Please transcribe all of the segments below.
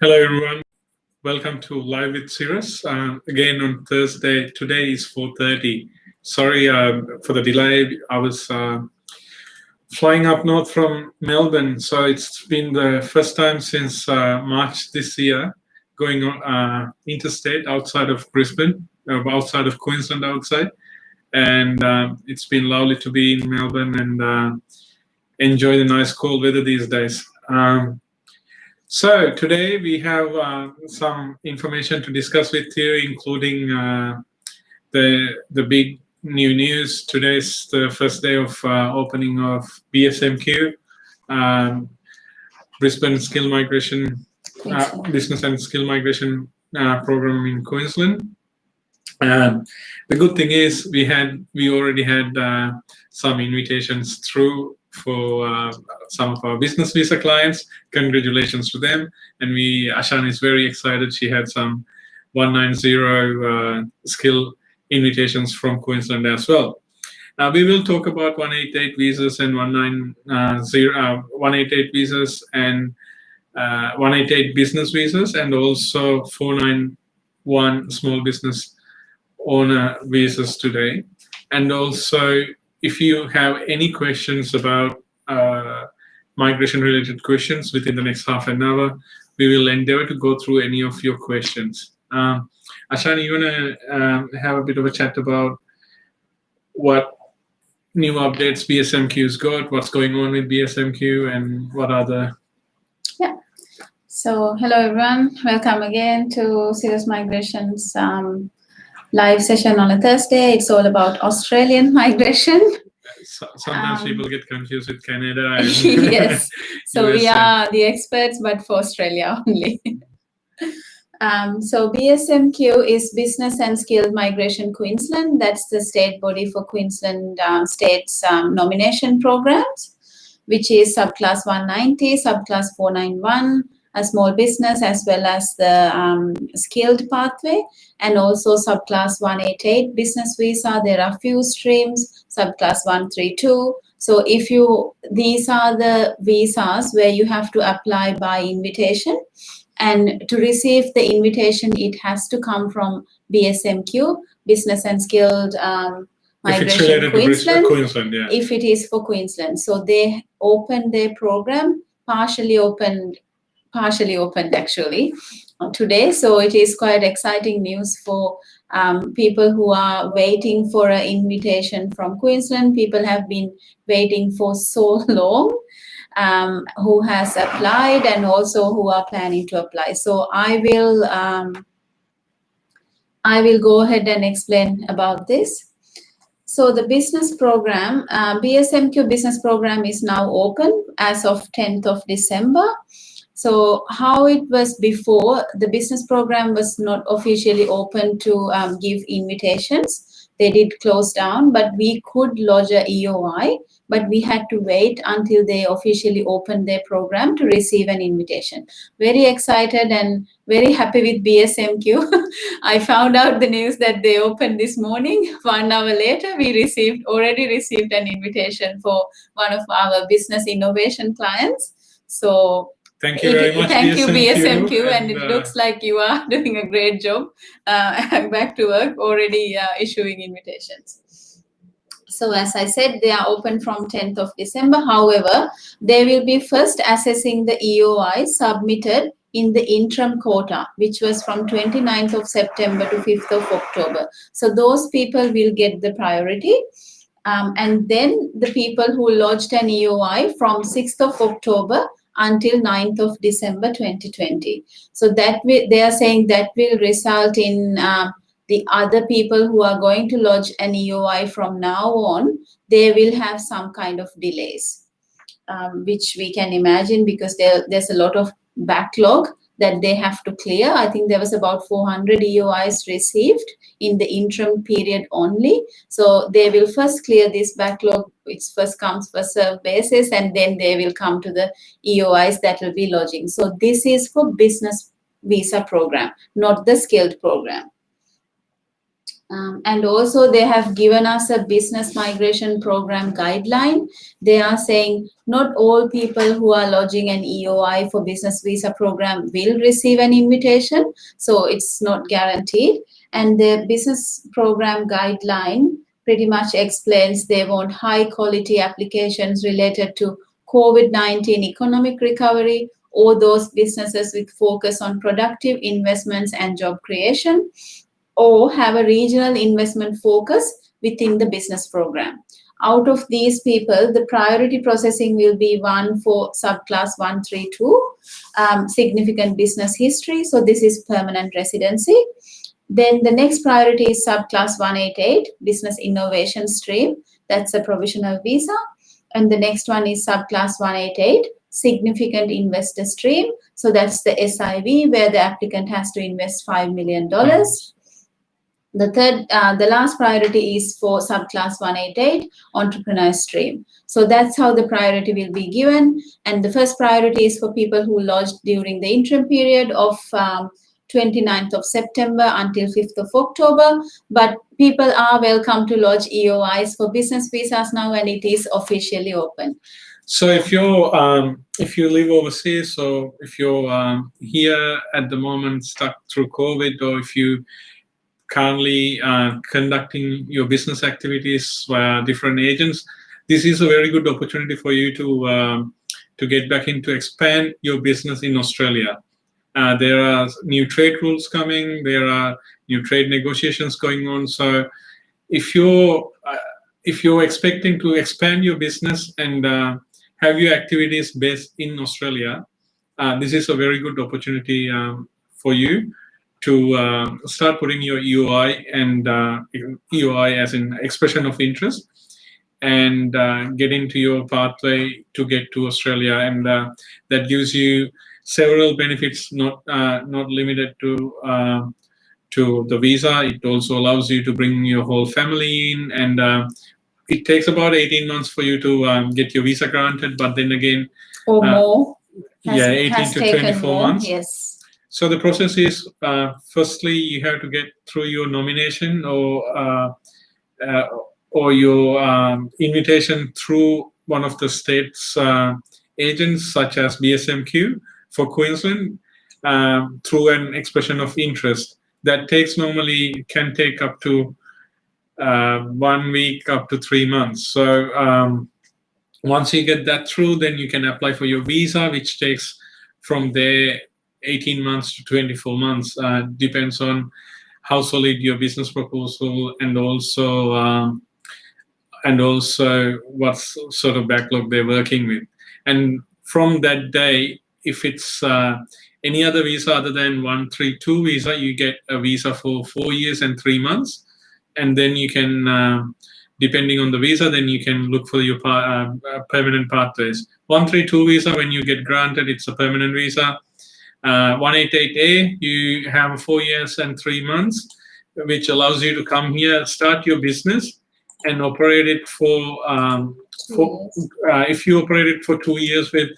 Hello everyone, welcome to Live with Sirus. Again on Thursday, today is 4:30. Sorry for the delay, I was flying up north from Melbourne, so it's been the first time since March this year going on interstate outside of Brisbane, outside of Queensland and it's been lovely to be in Melbourne and enjoy the nice cold weather these days. So today we have some information to discuss with you, including the big new news. Today's the first day of opening of BSMQ, Brisbane Skill Migration, Business and Skill Migration program in Queensland. The good thing is we already had some invitations through for some of our business visa clients. Congratulations to them. And Ashan is very excited. She had some 190 skill invitations from Queensland as well. Now we will talk about 188 visas and 188 visas and 188 business visas, and also 491 small business owner visas today. And also, if you have any questions about migration related questions within the next half an hour, we will endeavor to go through any of your questions. Ashani, you want to have a bit of a chat about what new updates BSMQ's got, what's going on with BSMQ, and what are the... Yeah. So hello everyone, welcome again to Sirus Migration's live session on a Thursday. It's all about Australian migration. Sometimes people get confused with Canada. And yes, so USA. We are the experts, but for Australia only. So BSMQ is Business and Skilled Migration Queensland. That's the state body for Queensland state's nomination programs, which is subclass 190, subclass 491, a small business, as well as the skilled pathway, and also subclass 188 business visa. There are few streams, subclass 132. So these are the visas where you have to apply by invitation, and to receive the invitation, it has to come from BSMQ, Business and Skilled Migration Queensland, yeah. If it is for Queensland. So they opened their program, partially opened actually today. So it is quite exciting news for people who are waiting for an invitation from Queensland. People have been waiting for so long, who has applied and also who are planning to apply. So I will go ahead and explain about this. So the business program, BSMQ business program is now open as of 10th of December. So how it was before, the business program was not officially open to give invitations. They did close down, but we could lodge a EOI, but we had to wait until they officially opened their program to receive an invitation. Very excited and very happy with BSMQ. I found out the news that they opened this morning. 1 hour later, we already received an invitation for one of our business innovation clients. So thank you very much. Thank you, BSMQ, and it looks like you are doing a great job. Back to work, already issuing invitations. So as I said, they are open from 10th of December. However, they will be first assessing the EOI submitted in the interim quota, which was from 29th of September to 5th of October. So those people will get the priority. And then the people who lodged an EOI from 6th of October until 9th of December 2020. So that they are saying that will result in the other people who are going to lodge an EOI from now on, they will have some kind of delays, which we can imagine because there's a lot of backlog that they have to clear. I think there was about 400 EOIs received in the interim period only. So they will first clear this backlog. It's first comes, first served basis, and then they will come to the EOIs that will be lodging. So this is for business visa program, not the skilled program. And also they have given us a business migration program guideline. They are saying not all people who are lodging an EOI for business visa program will receive an invitation. So it's not guaranteed. And the business program guideline pretty much explains they want high quality applications related to COVID-19 economic recovery, or those businesses with focus on productive investments and job creation, or have a regional investment focus within the business program. Out of these people, the priority processing will be one for subclass 132, significant business history. So this is permanent residency. Then the next priority is subclass 188, business innovation stream. That's a provisional visa. And the next one is subclass 188, significant investor stream. So that's the SIV, where the applicant has to invest $5 million. The last priority is for subclass 188, entrepreneur stream. So that's how the priority will be given. And the first priority is for people who lodged during the interim period of 29th of September until 5th of October. But people are welcome to lodge EOIs for business visas now, and it is officially open. So if you live overseas, or if you're here at the moment stuck through COVID, or if you currently conducting your business activities via different agents, this is a very good opportunity for you to get back into expand your business in Australia. There are new trade rules coming. There are new trade negotiations going on. So if you're expecting to expand your business and have your activities based in Australia, this is a very good opportunity for you to start putting your EOI and EOI as an expression of interest, and get into your pathway to get to Australia, and that gives you several benefits, not limited to the visa. It also allows you to bring your whole family in, and it takes about 18 months for you to get your visa granted, but then again, or more. 18 to 24 months. Yes. So the process is, firstly, you have to get through your nomination or your invitation through one of the state's agents, such as BSMQ for Queensland, through an expression of interest. That can take up to 1 week, up to 3 months. So once you get that through, then you can apply for your visa, which takes from there 18 months to 24 months. Depends on how solid your business proposal, and also what sort of backlog they're working with. And from that day, if it's any other visa other than 132 visa, you get a visa for 4 years and 3 months. And then you can, depending on the visa, then you can look for your permanent pathways. 132 visa, when you get granted, it's a permanent visa. 188A, you have 4 years and 3 months, which allows you to come here, start your business, and operate it if you operate it for 2 years with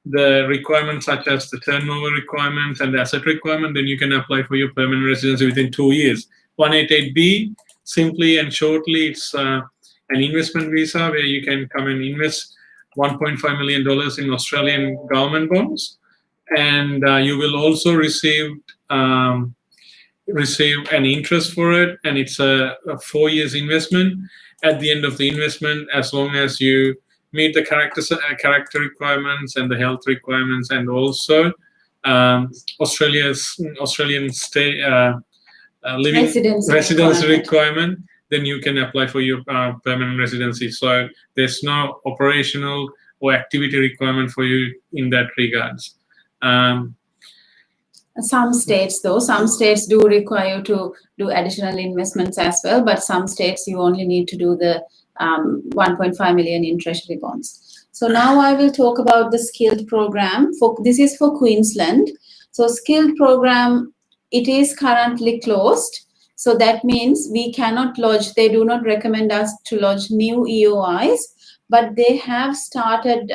the requirements such as the turnover requirements and the asset requirement, then you can apply for your permanent residency within 2 years. 188B, simply and shortly, it's an investment visa where you can come and invest $1.5 million in Australian government bonds, and you will also receive an interest for it, and it's a 4 years investment. At the end of the investment, as long as you meet the character requirements and the health requirements, and also Australian state living residence requirement, then you can apply for your permanent residency. So there's no operational or activity requirement for you in that regards. Some states do require you to do additional investments as well, but some states you only need to do the 1.5 million in treasury bonds. So now I will talk about the skilled program. This is for Queensland. So skilled program, it is currently closed. So that means we cannot lodge, they do not recommend us to lodge new EOIs, but they have started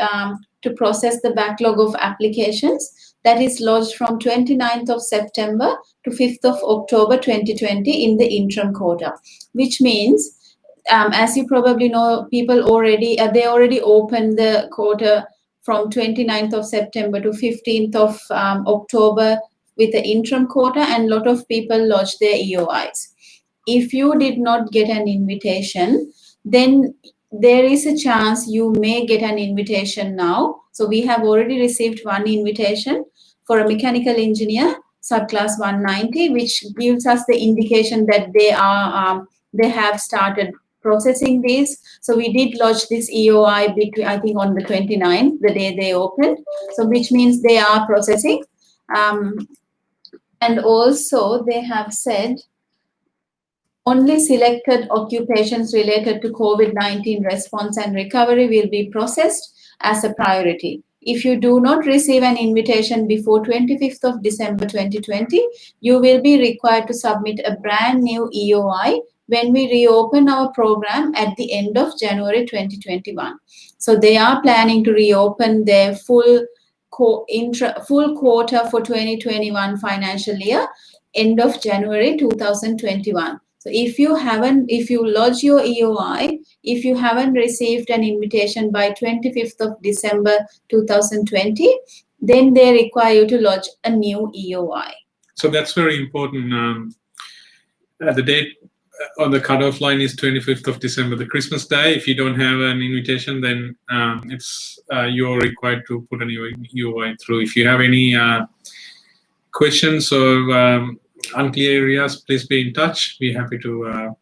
to process the backlog of applications that is lodged from 29th of September to 5th of October 2020 in the interim quota, which means, as you probably know, people already, they already opened the quota from 29th of September to 15th of October with the interim quota, and a lot of people lodged their EOIs. If you did not get an invitation, then there is a chance you may get an invitation now. So we have already received one invitation for a mechanical engineer, subclass 190, which gives us the indication that they have started processing this. So we did lodge this EOI between, I think, on the 29th, the day they opened. So which means they are processing. And also they have said only selected occupations related to COVID-19 response and recovery will be processed as a priority. If you do not receive an invitation before 25th of December 2020, you will be required to submit a brand new EOI when we reopen our program at the end of January 2021. So they are planning to reopen their full quota for 2021 financial year, end of January 2021. So if you lodge your EOI, if you haven't received an invitation by 25th of December 2020, then they require you to lodge a new EOI. So that's very important. The date on the cutoff line is 25th of December, the Christmas day. If you don't have an invitation, then you're required to put an EOI through. If you have any questions or unclear areas, please be in touch. We're happy to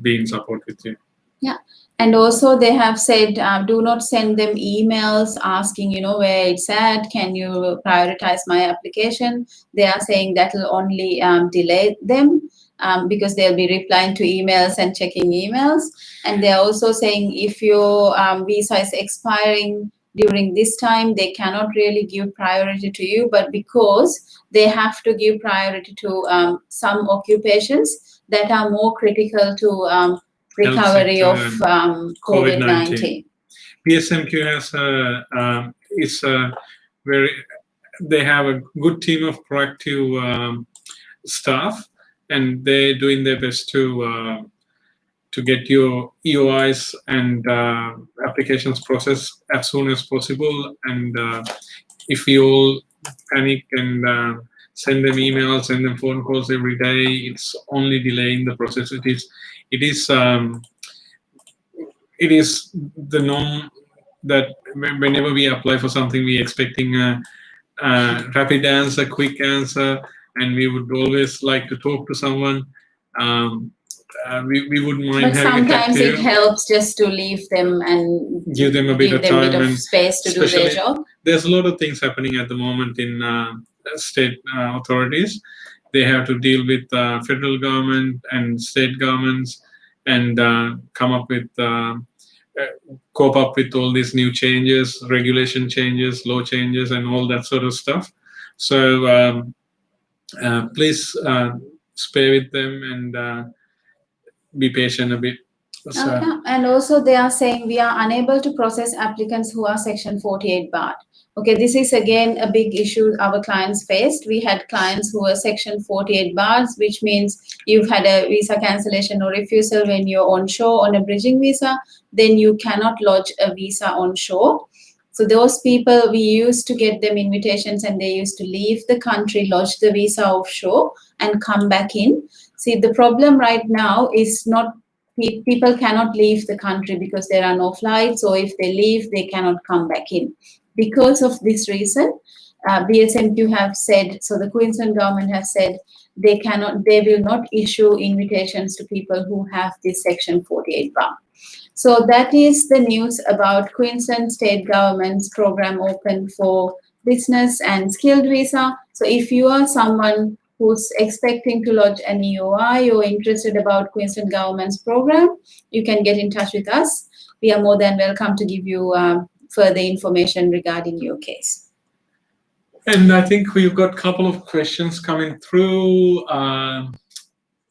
be in support with you. Yeah. And also they have said, do not send them emails asking, where it's at. Can you prioritize my application? They are saying that will only delay them because they'll be replying to emails and checking emails. And they're also saying if your visa is expiring during this time, they cannot really give priority to you, but because they have to give priority to some occupations that are more critical to recovery of COVID-19. BSMQ has they have a good team of proactive staff, and they're doing their best to get your EOIs and applications processed as soon as possible. And if you all panic and send them emails, send them phone calls every day, it's only delaying the process. It is the norm that whenever we apply for something, we're expecting a rapid answer, quick answer, and we would always like to talk to someone. We wouldn't mind but having sometimes it helps just to leave them and give them a bit of time and space to do their job. There's a lot of things happening at the moment in state authorities. They have to deal with federal government and state governments and come up with cope up with all these new changes, regulation changes, law changes, and all that sort of stuff. So please spare with them and be patient a bit. So, okay. And also they are saying we are unable to process applicants who are Section 48 barred. Okay, this is again a big issue our clients faced. We had clients who were Section 48 bars, which means you've had a visa cancellation or refusal when you're onshore on a bridging visa, then you cannot lodge a visa onshore. So those people, we used to get them invitations and they used to leave the country, lodge the visa offshore and come back in. See, the problem right now is not people cannot leave the country because there are no flights, or if they leave, they cannot come back in. Because of this reason, BSMQ have said, so the Queensland government has said they will not issue invitations to people who have this Section 48 bar. So that is the news about Queensland state government's program open for business and skilled visa. So if you are someone who's expecting to lodge an EOI or interested about Queensland government's program, you can get in touch with us. We are more than welcome to give you further information regarding your case. And I think we've got a couple of questions coming through.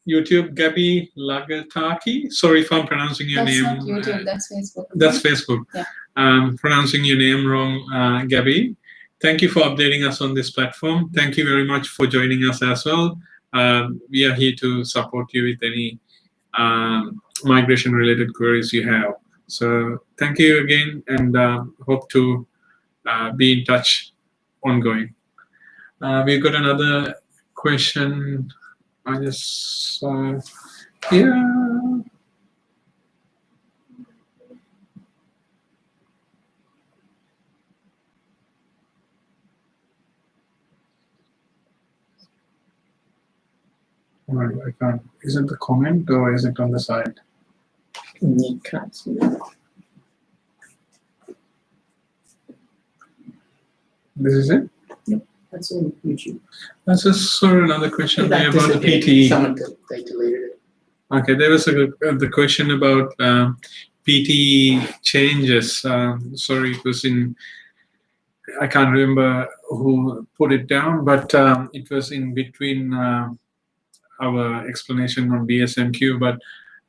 YouTube, Gabby Lagataki. Sorry if I'm pronouncing your name. That's not YouTube, that's Facebook. That's Facebook. Yeah. pronouncing your name wrong, Gabby. Thank you for updating us on this platform. Thank you very much for joining us as well. We are here to support you with any migration-related queries you have. So thank you again, and hope to be in touch ongoing. We've got another question. I just here. Well, I can't. Is it the comment or is it on the side? You can't see it. This is it? That's on YouTube. That's just sort of another question That about the disappeared. PTE. Someone they deleted it. Okay, there was the question about PTE changes. Sorry, it was in, I can't remember who put it down, but it was in between our explanation on BSMQ. But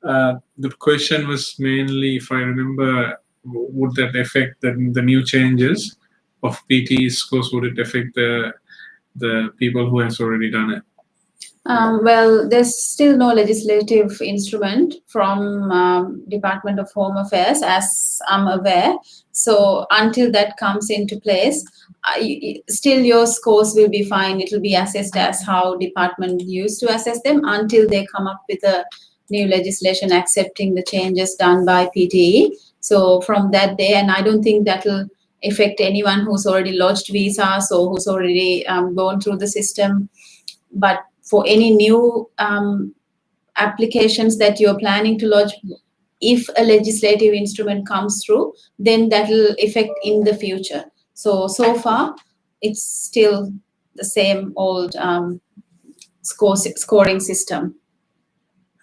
the question was mainly, if I remember, would that affect the new changes of PTE scores? Would it affect the people who has already done it? Well, there's still no legislative instrument from Department of Home Affairs, as I'm aware. So until that comes into place, still your scores will be fine. It will be assessed as how department used to assess them until they come up with a new legislation accepting the changes done by PTE. So from that day, and I don't think that will affect anyone who's already lodged visas or who's already gone through the system. But for any new applications that you're planning to lodge, if a legislative instrument comes through, then that will affect in the future. So far, it's still the same old scoring system.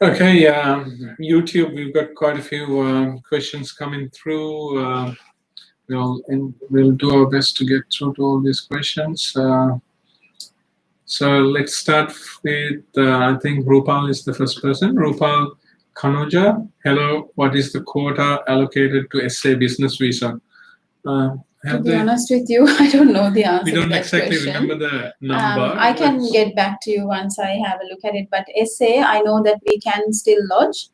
Okay, YouTube, we've got quite a few questions coming through. We'll do our best to get through to all these questions. So let's start with, I think Rupal is the first person. Rupal Kanoja, hello, what is the quota allocated to SA business visa? To be honest with you, I don't know the answer. We don't to that exactly question. remember the number. I can get back to you once I have a look at it. But SA, I know that we can still lodge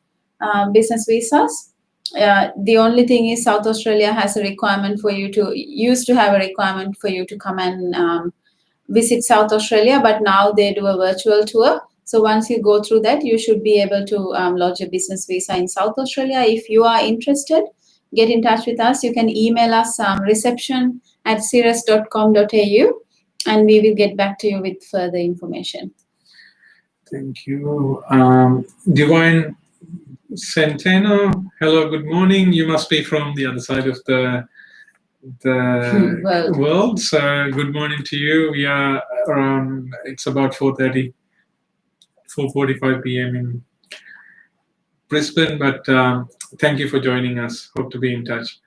business visas. The only thing is South Australia has a requirement for you to, used to have a requirement for you to come and visit South Australia, but now they do a virtual tour. So once you go through that, you should be able to lodge a business visa in South Australia. If you are interested, get in touch with us. You can email us reception@sirus.com.au and we will get back to you with further information. Thank you. Divine Centeno, hello, good morning. You must be from the other side of the world. So good morning to you. We are around, it's about 4:45 p.m. in Brisbane, but thank you for joining us. Hope to be in touch.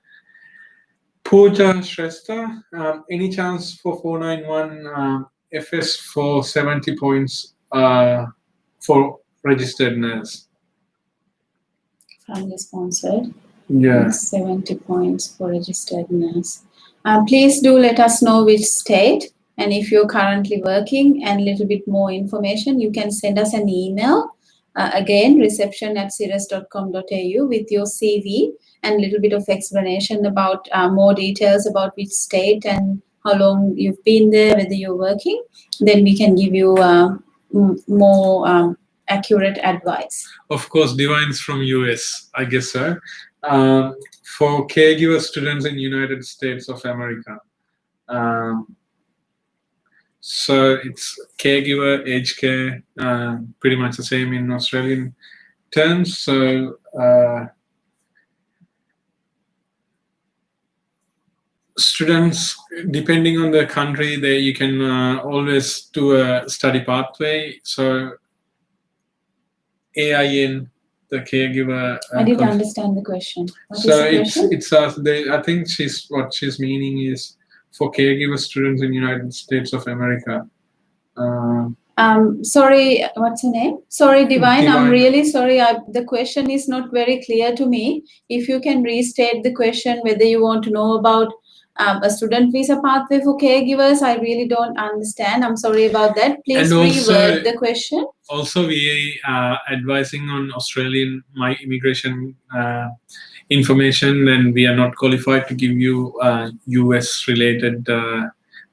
Pooja Shrestha, any chance for 491 FS for 70 points for registered nurse? Family sponsored. Yeah. 70 points for registered nurse. Please do let us know which state, and if you're currently working and a little bit more information, you can send us an email. Again, reception@sirus.com.au with your CV and a little bit of explanation about more details about which state and how long you've been there, whether you're working. Then we can give you more accurate advice. Of course, Divine's from US, I guess so. For caregiver students in United States of America. So it's caregiver, aged care, pretty much the same in Australian terms. So students, depending on the country, you can always do a study pathway. So AIN, the caregiver. I didn't understand the question. What So is the question? I think what she's meaning is for caregiver students in United States of America. Sorry, what's her name? Sorry, Divine. I'm Divine. really sorry. The question is not very clear to me. If you can restate the question, whether you want to know about a student visa pathway for caregivers, I really don't understand. I'm sorry about that. Please And also- reword the question. Also, we are advising on Australian immigration information, and we are not qualified to give you US related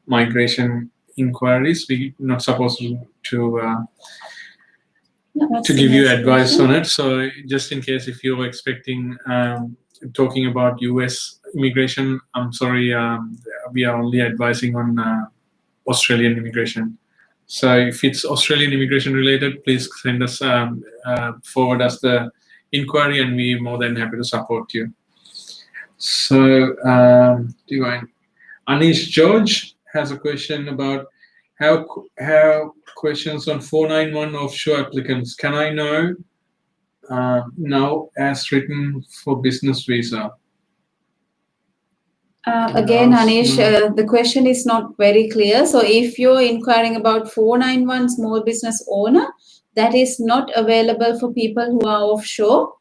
migration inquiries. We're not supposed to That's to the give you next advice question. on it. So just in case if you're expecting talking about US immigration, I'm sorry, we are only advising on Australian immigration. So if it's Australian immigration related, please send us, forward us the inquiry, and we're more than happy to support you. So Divine. Anish George has a question about how questions on 491 offshore applicants. Can I know now as written for business visa? Again, Yes, Anish, the question is not very clear. So if you're inquiring about 491 small business owner, that is not available for people who are offshore.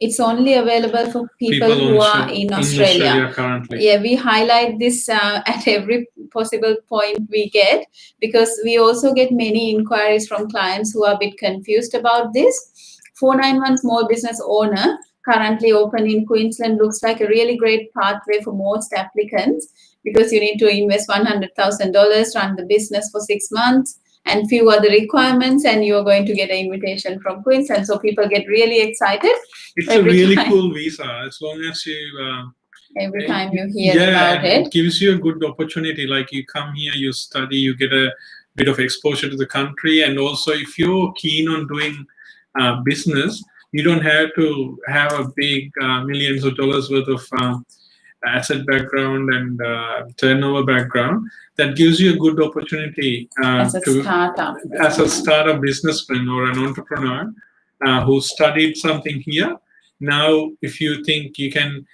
It's only available for people who are onshore, in Australia. currently. Yeah, we highlight this at every possible point we get, because we also get many inquiries from clients who are a bit confused about this. 491 small business owner, currently open in Queensland, looks like a really great pathway for most applicants, because you need to invest $100,000, run the business for 6 months, and few other requirements, and you're going to get an invitation from Queensland. So people get really excited It's every a really time. cool visa, as long as you every time you hear about and it. gives you a good opportunity. Like you come here, you study, you get a bit of exposure to the country, and also if you're keen on doing business, you don't have to have a big millions of dollars worth of asset background and turnover background. That gives you a good opportunity As a startup. as a startup businessman or an entrepreneur who studied something here. Now, if you think you can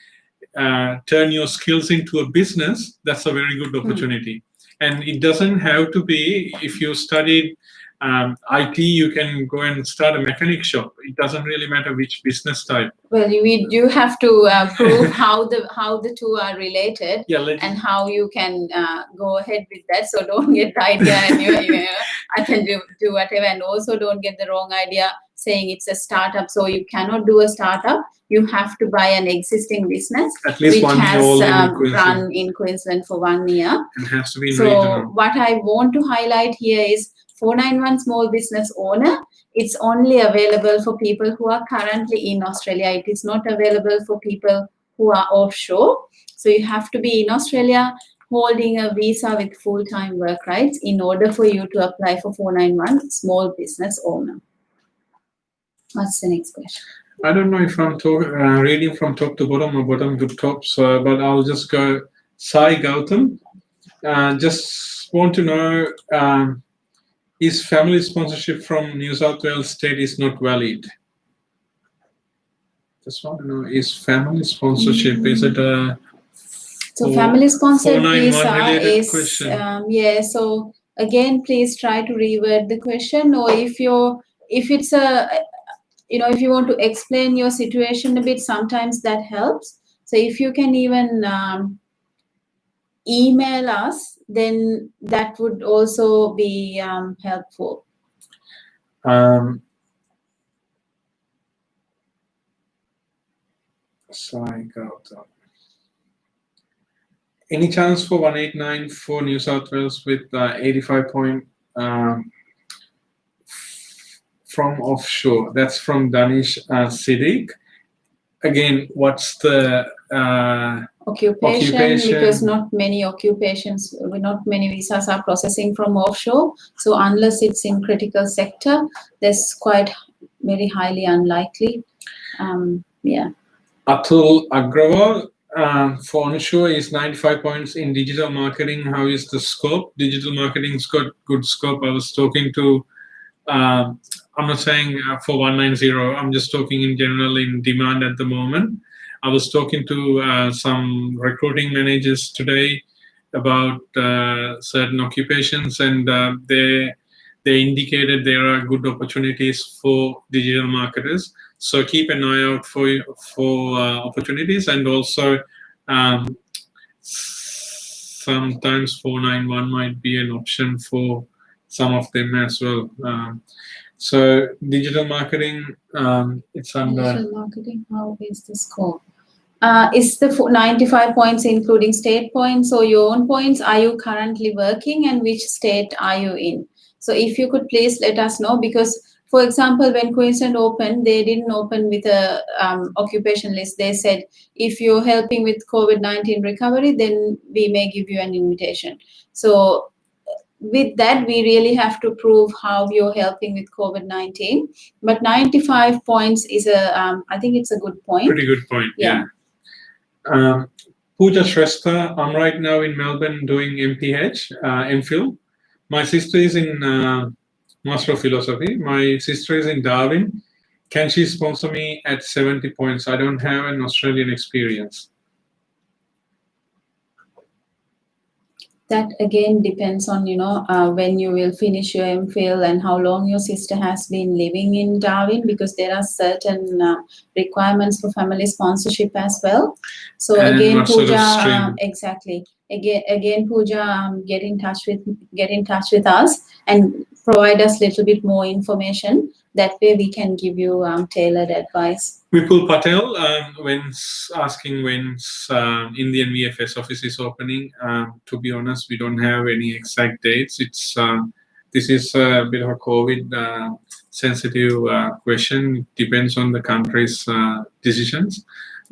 turn your skills into a business, that's a very good opportunity. And it doesn't have to be, if you studied IT, you can go and start a mechanic shop. It doesn't really matter which business type. Well, we do have to prove how the two are related, and how you can go ahead with that. So don't get the idea and I can do whatever, and also don't get the wrong idea saying it's a startup. So you cannot do a startup. You have to buy an existing business At least which 1 year has old in Queensland. run in Queensland for 1 year. It has to be in So regional. what I want to highlight here is 491 small business owner. It's only available for people who are currently in Australia. It is not available for people who are offshore. So you have to be in Australia holding a visa with full-time work rights in order for you to apply for 491 small business owner. What's the next question? I don't know if I'm reading from top to bottom or bottom to top, so, but I'll just go. Sai Gautam, just want to know, is family sponsorship from New South Wales state is not valid? Just want to know, is family sponsorship, is it a... So family sponsored 491 visa related is, question. yeah, so again, please try to reword the question, or if it's a, if you want to explain your situation a bit, sometimes that helps. So if you can even email us, then that would also be helpful. Sai Gautam. Any chance for 189 for New South Wales with 85 point from offshore? That's from Danish Siddiq. Again, what's the Occupation, because not many visas are processing from offshore. So unless it's in critical sector, that's quite very highly unlikely. Yeah. Atul Agrawal, for onshore is 95 points in digital marketing. How is the scope? Digital marketing's got good scope. I was talking to, I'm not saying for 190, I'm just talking in general in demand at the moment. I was talking to some recruiting managers today about certain occupations, and they're they indicated there are good opportunities for digital marketers. So keep an eye out for opportunities, and also sometimes 491 might be an option for some of them as well. So digital marketing, it's under Digital marketing, how is the score? Is the 95 points including state points or your own points? Are you currently working, and which state are you in? So if you could please let us know, because for example, when Queensland opened, they didn't open with a occupation list. They said, if you're helping with COVID-19 recovery, then we may give you an invitation. So with that, we really have to prove how you're helping with COVID-19. But 95 points is I think it's a good point. pretty good point. Yeah. Pooja Shrestha, I'm right now in Melbourne doing MPH, MPhil. My sister is in Master of Philosophy. My sister is in Darwin. Can she sponsor me at 70 points? I don't have an Australian experience. That again depends on, when you will finish your MPhil and how long your sister has been living in Darwin, because there are certain requirements for family sponsorship as well. So And again, what sort of Pooja, stream? exactly. Again, Pooja, get in touch with us and provide us a little bit more information. That way we can give you tailored advice. Vipul Patel, when's asking when's Indian VFS office is opening. To be honest, we don't have any exact dates. It's this is a bit of a COVID sensitive question. It depends on the country's decisions.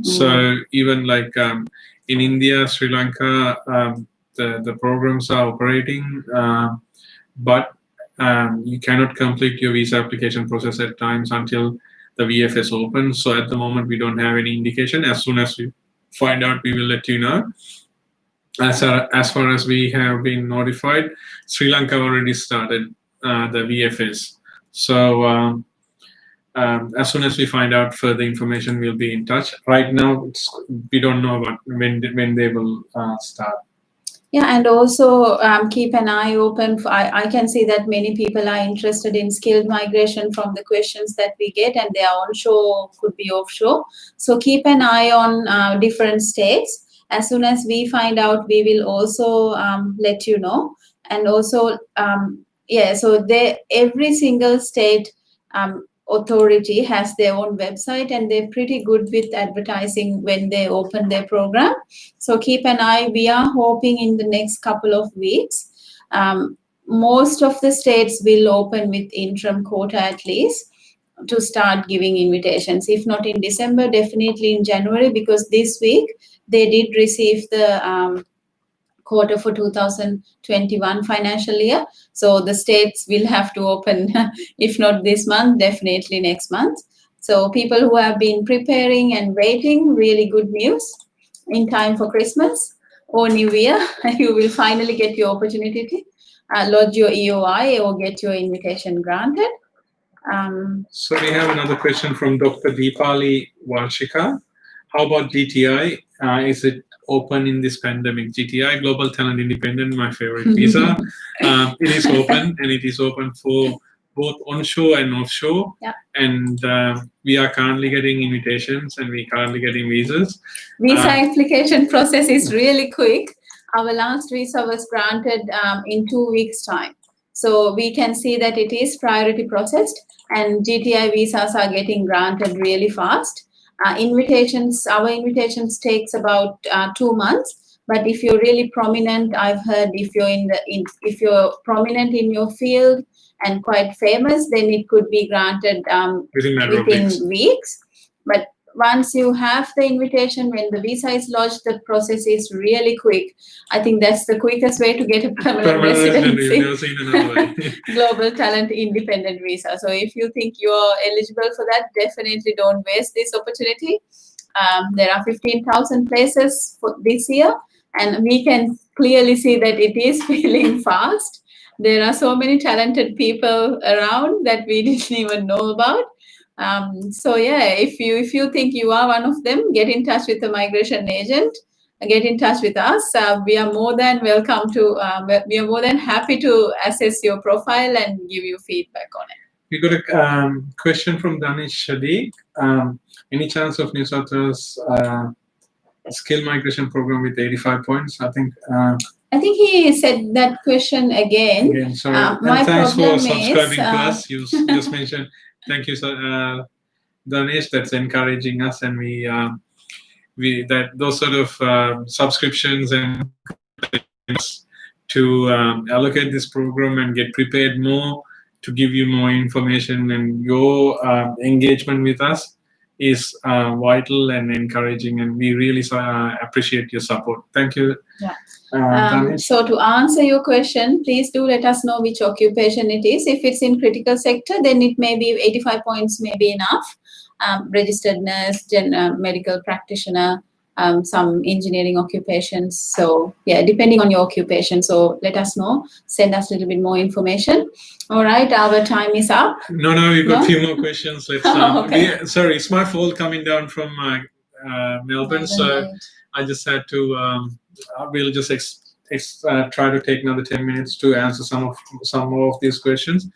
So even like in India, Sri Lanka, the programs are operating, but you cannot complete your visa application process at times until the VFS opens. So at the moment, we don't have any indication. As soon as we find out, we will let you know. As far as we have been notified, Sri Lanka already started the VFS. So as soon as we find out further information, we'll be in touch. Right now, we don't know about when they will start. Yeah, and also keep an eye open. I can see that many people are interested in skilled migration from the questions that we get, and they are onshore, could be offshore. So keep an eye on different states. As soon as we find out, we will also let you know. And also, so every single state authority has their own website, and they're pretty good with advertising when they open their program. So keep an eye. We are hoping in the next couple of weeks, most of the states will open with interim quota at least to start giving invitations. If not in December, definitely in January, because this week they did receive the quota for 2021 financial year. So the states will have to open, if not this month, definitely next month. So people who have been preparing and waiting, really good news. In time for Christmas or New Year, you will finally get your opportunity to lodge your EOI or get your invitation granted. So we have another question from Dr. Deepali Walshika. How about GTI? Is it open in this pandemic? GTI, Global Talent Independent, my favorite visa. It is open, and it is open for both onshore and offshore. Yeah. And we are currently getting invitations, and we're currently getting visas. Visa application process is really quick. Our last visa was granted in 2 weeks' time. So we can see that it is priority processed, and GTI visas are getting granted really fast. Our invitations takes about 2 months. But if you're really prominent, I've heard if you're prominent in your field and quite famous, then it could be granted within weeks. But once you have the invitation, when the visa is lodged, the process is really quick. I think that's the quickest way to get a permanent residency. Global Talent Independent Visa. So if you think you're eligible for that, definitely don't waste this opportunity. There are 15,000 places for this year, and we can clearly see that it is filling fast. There are so many talented people around that we didn't even know about. So yeah, if you think you are one of them, get in touch with a migration agent. get in touch with us. We are more than welcome to, we are more than happy to assess your profile and give you feedback on it. We got a question from Danish Shadiq. Any chance of New South Wales skill migration program with 85 points? I think he said that question again. Sorry. My and thanks for problem subscribing is, to us. You just mentioned. Thank you, Danish. That's encouraging us, and we that those sort of subscriptions and to allocate this program and get prepared more to give you more information, and your engagement with us is vital and encouraging, and we really appreciate your support. Thank you. Yeah. So to answer your question, please do let us know which occupation it is. If it's in critical sector, then it may be 85 points may be enough. Registered nurse, medical practitioner, some engineering occupations. So yeah, depending on your occupation. So let us know. Send us a little bit more information. All right, our time is up. No, we've got a few more questions. Let's Okay. sorry, it's my fault coming down from Melbourne, so I just had to. We'll just try to take another 10 minutes to answer some more of these questions.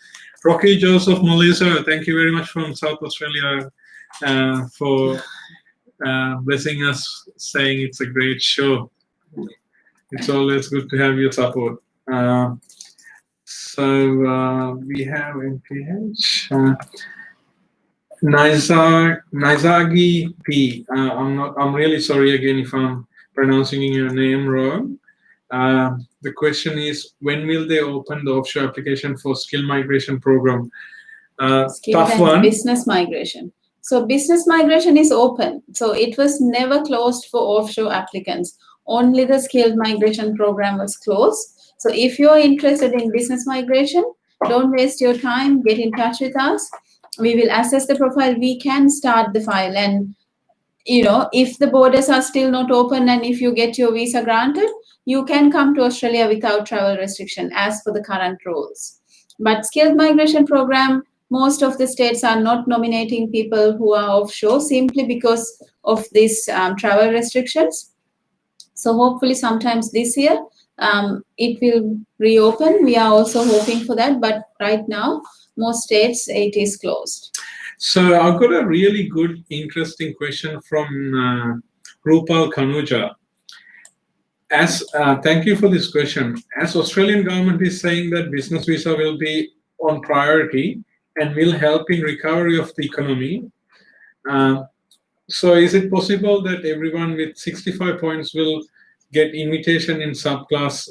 Rocky Joseph Molisa, thank you very much from South Australia for blessing us, saying it's a great show. It's always good to have your support. So we have MPH. Nizagi P. I'm really sorry again if I'm pronouncing your name wrong. The question is, when will they open the offshore application for skill migration program? Tough one. Business migration. So business migration is open. So it was never closed for offshore applicants. Only the skilled migration program was closed. So if you're interested in business migration, don't waste your time. Get in touch with us. We will assess the profile. We can start the file, and if the borders are still not open and if you get your visa granted, you can come to Australia without travel restriction as for the current rules. But skilled migration program, most of the states are not nominating people who are offshore simply because of these travel restrictions. So hopefully sometimes this year it will reopen. We are also hoping for that, but right now most states it is closed. So I've got a really good, interesting question from Rupal Kanuja. Thank you for this question. As Australian government is saying that business visa will be on priority and will help in recovery of the economy. So is it possible that everyone with 65 points will get invitation in subclass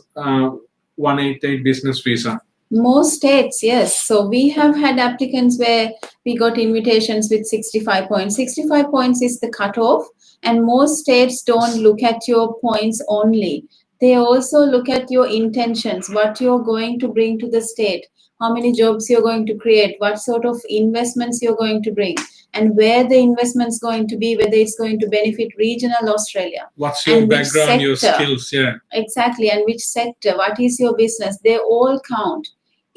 188 business visa? Most states, yes. So we have had applicants where we got invitations with 65 points. 65 points is the cutoff, and most states don't look at your points only. They also look at your intentions, what you're going to bring to the state, how many jobs you're going to create, what sort of investments you're going to bring, and where the investment's going to be, whether it's going to benefit regional Australia. What's your background, your skills, yeah. Exactly, and which sector, what is your business, they all count.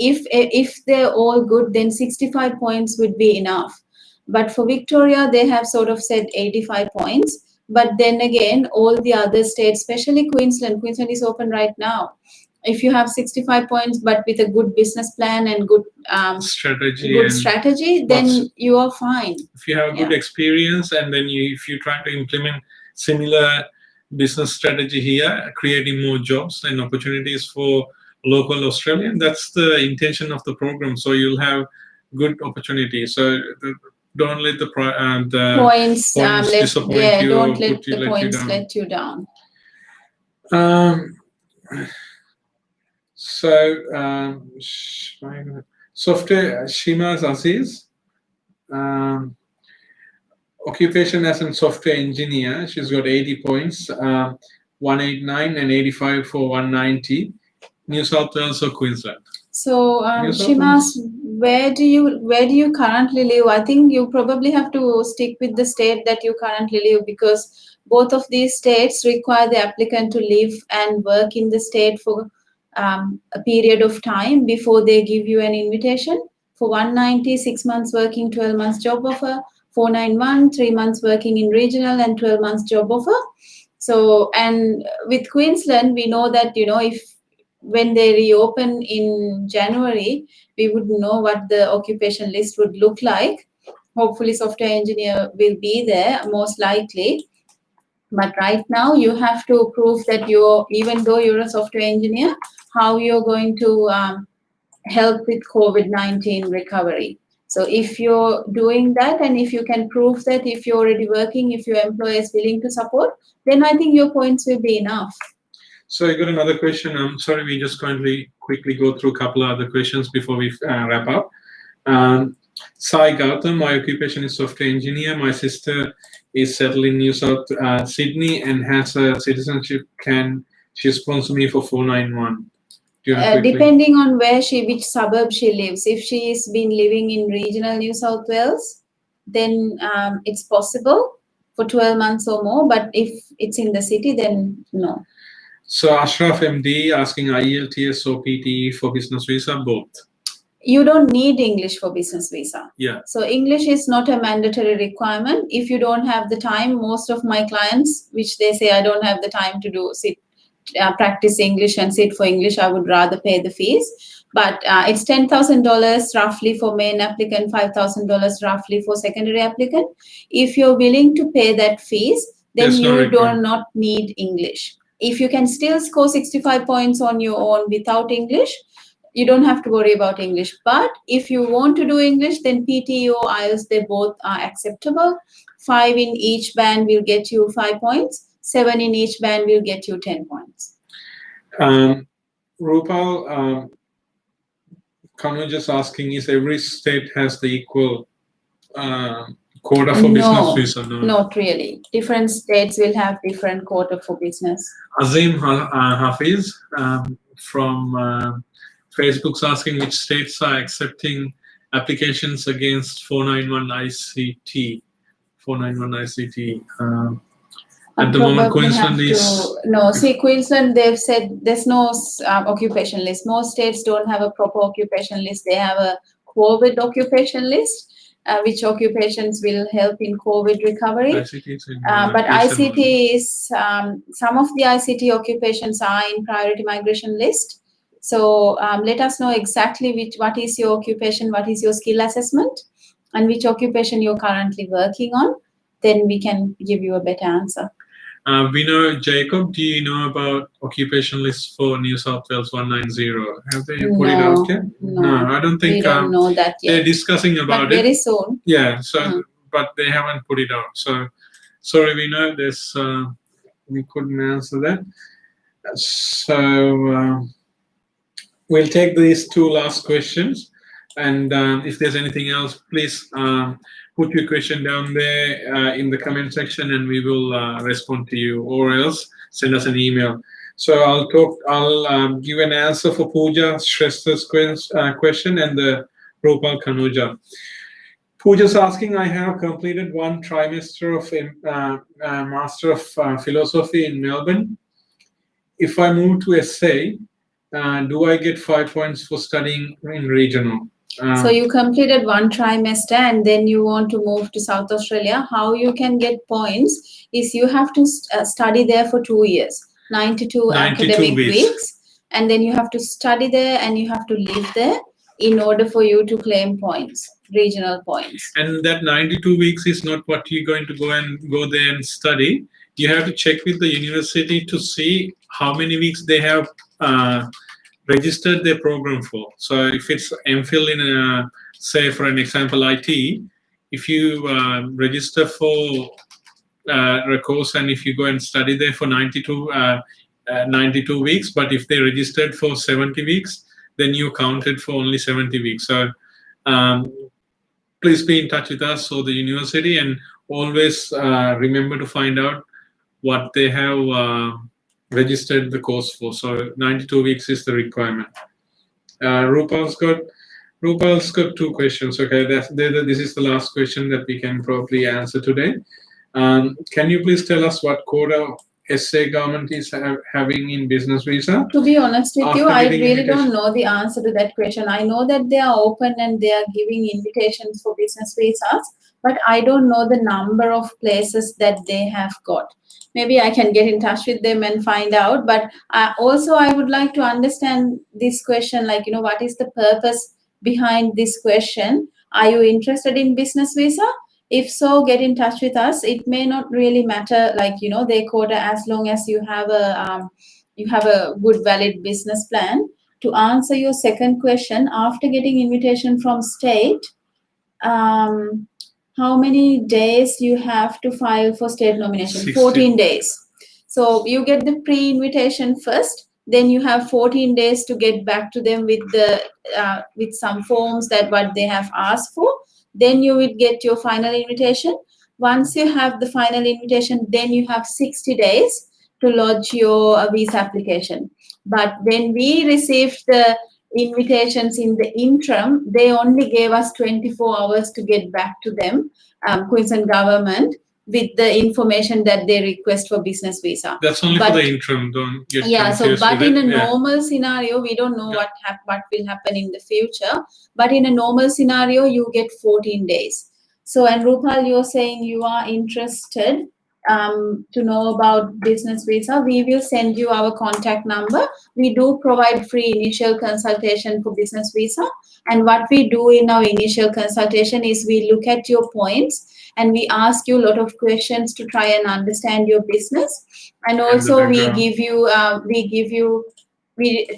If they're all good, then 65 points would be enough. But for Victoria, they have sort of said 85 points. But then again, all the other states, especially Queensland is open right now. If you have 65 points, but with a good business plan and good strategy, then you are fine. If you have a good experience, and then if you try to implement similar business strategy here, creating more jobs and opportunities for local Australian, that's the intention of the program. So you'll have good opportunities. So don't let the points disappoint you. Don't let the points let you down. Software Shima's Aziz, occupation as a software engineer. She's got 80 points, 189 and 85 for 190. New South Wales or Queensland? So Shimas, where do you currently live? I think you probably have to stick with the state that you currently live, because both of these states require the applicant to live and work in the state for a period of time before they give you an invitation. For 190, 6 months working, 12 months job offer. 491, 3 months working in regional and 12 months job offer. So, and with Queensland, we know that, if when they reopen in January, we would know what the occupation list would look like. Hopefully, software engineer will be there, most likely. But right now, you have to prove that even though you're a software engineer, how you're going to help with COVID-19 recovery. So if you're doing that, and if you can prove that, if you're already working, if your employer is willing to support, then I think your points will be enough. So I got another question. I'm sorry, we just going to quickly go through a couple of other questions before we wrap up. Sai Gautam, my occupation is software engineer. My sister is settled in New South Sydney and has a citizenship. Can she sponsor me for 491? Depending on which suburb she lives. If she's been living in regional New South Wales, then it's possible for 12 months or more. But if it's in the city, then no. So Ashraf MD asking IELTS or PTE for business visa, both. You don't need English for business visa. Yeah. So English is not a mandatory requirement. If you don't have the time, most of my clients, which they say I don't have the time to practice English and sit for English, I would rather pay the fees. But it's $10,000 roughly for main applicant, $5,000 roughly for secondary applicant. If you're willing to pay that fees, then you do not need English. If you can still score 65 points on your own without English, you don't have to worry about English. But if you want to do English, then PTE or IELTS, they both are acceptable. 5 in each band will get you 5 points. 7 in each band will get you 10 points. Rupal, Kanu just asking, is every state has the equal quota for business visa? No, not really. Different states will have different quota for business. Azim Hafiz from Facebook's asking which states are accepting applications against 491 ICT. 491 ICT. At the moment, Queensland is... No, see, Queensland, they've said there's no occupation list. Most states don't have a proper occupation list. They have a COVID occupation list, which occupations will help in COVID recovery. But ICT is, some of the ICT occupations are in priority migration list. So let us know exactly what is your occupation, what is your skill assessment, and which occupation you're currently working on. Then we can give you a better answer. We know, Jacob, do you know about occupation list for New South Wales 190? Have they put it out yet? No, I don't think we don't know that yet. They're discussing about but very soon. Yeah, so but they haven't put it out. So sorry, we know this. We couldn't answer that. So we'll take these two last questions, and if there's anything else, please put your question down there in the comment section, and we will respond to you, or else send us an email. So I'll give an answer for Pooja Shrestha's question and the Rupal Kanuja. Pooja's asking, I have completed 1 trimester of Master of Philosophy in Melbourne. If I move to SA, do I get 5 points for studying in regional? So you completed 1 trimester and then you want to move to South Australia. How you can get points is you have to study there for 2 years, 92 academic weeks, and then you have to study there and you have to live there in order for you to claim points, regional points. And that 92 weeks is not what you're going to go there and study. You have to check with the university to see how many weeks they have registered their program for. So if it's MPhil in, say for an example, IT, if you register for a course and if you go and study there for 92 weeks, but if they registered for 70 weeks, then you counted for only 70 weeks. So please be in touch with us or the university, and always remember to find out what they have registered the course for. So 92 weeks is the requirement. Rupal's got 2 questions. Okay, this is the last question that we can probably answer today. Can you please tell us what Quota SA government is having in business visa? To be honest with you, After I getting really invitation. don't know the answer to that question. I know that they are open and they are giving invitations for business visas, but I don't know the number of places that they have got. Maybe I can get in touch with them and find out. But also, I would like to understand this question, like, what is the purpose behind this question? Are you interested in business visa? If so, get in touch with us. It may not really matter, like, their quota, as long as you have a good valid business plan. To answer your second question, after getting invitation from state, how many days you have to file for state nomination? 60. 14 days. So you get the pre-invitation first, then you have 14 days to get back to them with some forms that what they have asked for. Then you will get your final invitation. Once you have the final invitation, then you have 60 days to lodge your visa application. But when we received the invitations in the interim, they only gave us 24 hours to get back to them, Queensland government, with the information that they request for business visa. That's only for the interim, don't get confused But with in it. a normal scenario, we don't know what will happen in the future. But in a normal scenario, you get 14 days. So, and Rupal, you're saying you are interested to know about business visa. We will send you our contact number. We do provide free initial consultation for business visa. And what we do in our initial consultation is we look at your points and we ask you a lot of questions to try and understand your business. And also we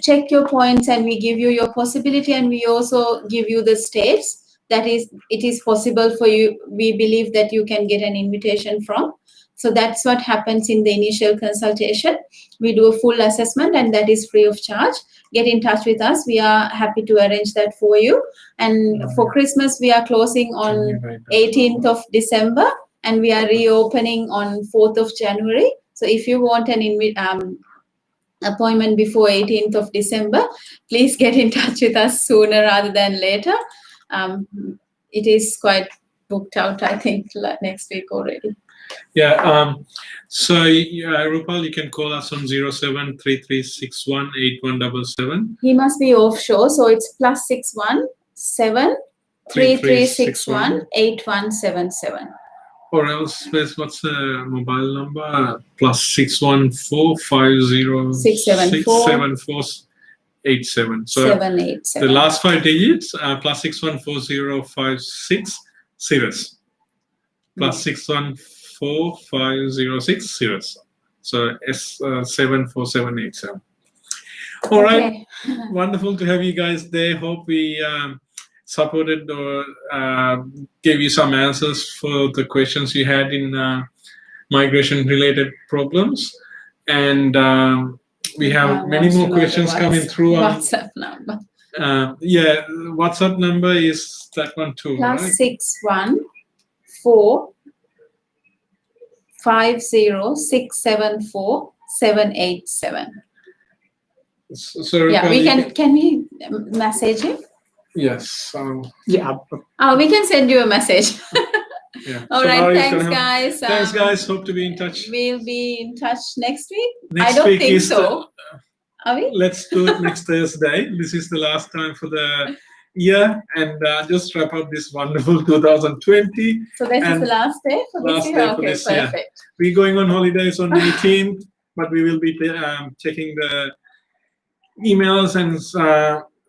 check your points and we give you your possibility, and we also give you the states that it is possible for you. We believe that you can get an invitation from. So that's what happens in the initial consultation. We do a full assessment and that is free of charge. Get in touch with us. We are happy to arrange that for you. And for Christmas, we are closing on 18th of December and we are reopening on 4th of January. So if you want an appointment before 18th of December, please get in touch with us sooner rather than later. It is quite booked out, I think, next week already. Yeah. So, Rupal, you can call us on 0733618177. He must be offshore, so it's +61 7 3361 8177. Or else, what's the mobile number? +614 50 674 87. So 787. the last 5 digits are +614056 Sirus. +614506 Sirus. So S74787. All right. Wonderful to have you guys there. Hope we supported or gave you some answers for the questions you had in migration related problems. And we have many more questions coming through on WhatsApp number. WhatsApp number is that one too, right? +61 50 674 787. So yeah, we can we message him? Yes. Yeah. We can send you a message. Yeah. All right. Thanks, guys. Thanks, guys. Hope to be in touch. We'll be in touch next week. Next I don't week think is so. Are we? Let's do it next Thursday. This is the last time for the year, and just wrap up this wonderful 2020. So this is the last day for this year? Okay, this perfect. year. We're going on holidays on 18th, but we will be checking the emails and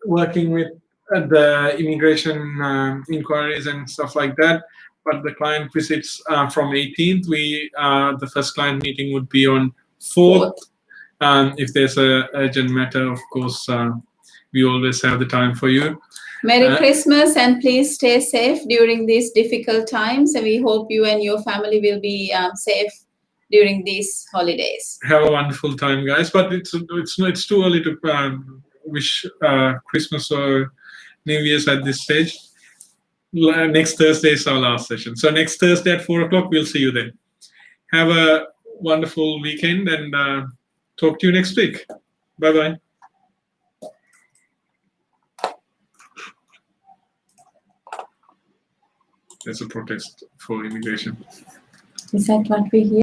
working with the immigration inquiries and stuff like that. But the client visits from 18th. The first client meeting would be on 4th. If there's a urgent matter, of course, we always have the time for you. Merry Christmas, and please stay safe during these difficult times. And we hope you and your family will be safe during these holidays. Have a wonderful time, guys. But it's too early to wish Christmas or New Year's at this stage. Next Thursday is our last session. So next Thursday at 4 o'clock, we'll see you then. Have a wonderful weekend and talk to you next week. Bye-bye. There's a protest for immigration. Is that what we hear?